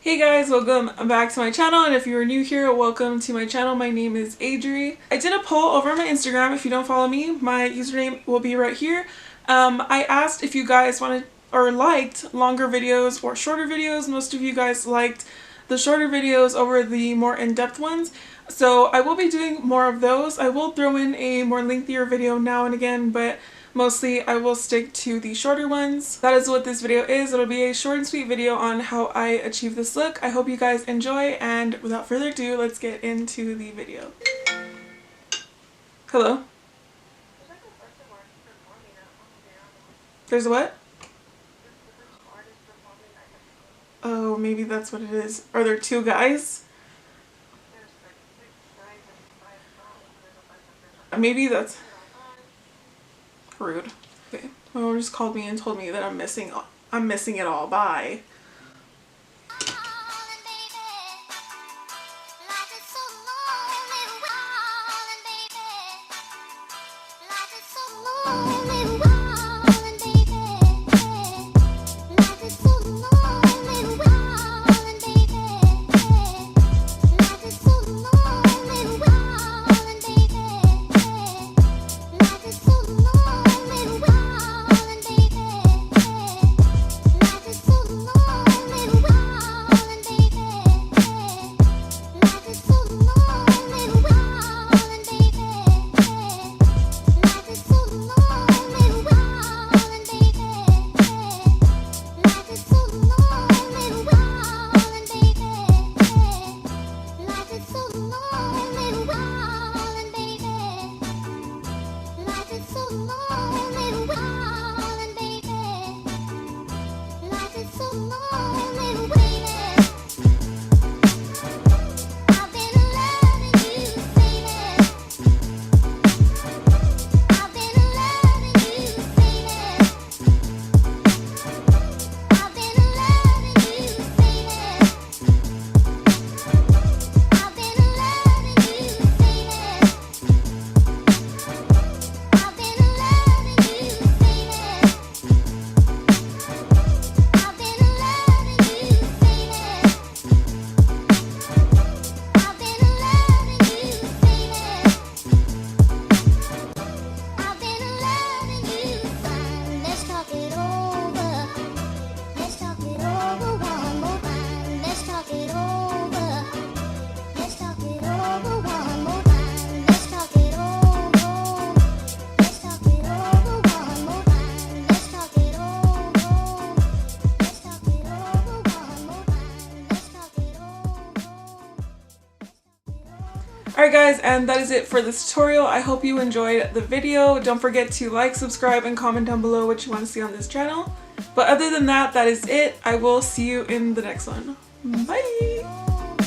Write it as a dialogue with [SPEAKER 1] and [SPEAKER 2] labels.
[SPEAKER 1] Hey guys, welcome back to my channel, and if you are new here, welcome to my channel. My name is Adri. I did a poll over on my Instagram. If you don't follow me, my username will be right here. I asked if you guys wanted or liked longer videos or shorter videos. Most of you guys liked the shorter videos over the more in-depth ones. So I will be doing more of those. I will throw in a more lengthier video now and again, but mostly I will stick to the shorter ones. That is what this video is. It'll be a short and sweet video on how I achieve this look. I hope you guys enjoy, and without further ado, let's get into the video. Hello? There's a what? Oh, maybe that's what it is. Are there two guys? Maybe that's rude. Okay. My mom just called me and told me that I'm missing it all. Bye. Alright guys, and that is it for this tutorial. I hope you enjoyed the video. Don't forget to like, subscribe, and comment down below what you want to see on this channel. But other than that, that is it. I will see you in the next one. Bye!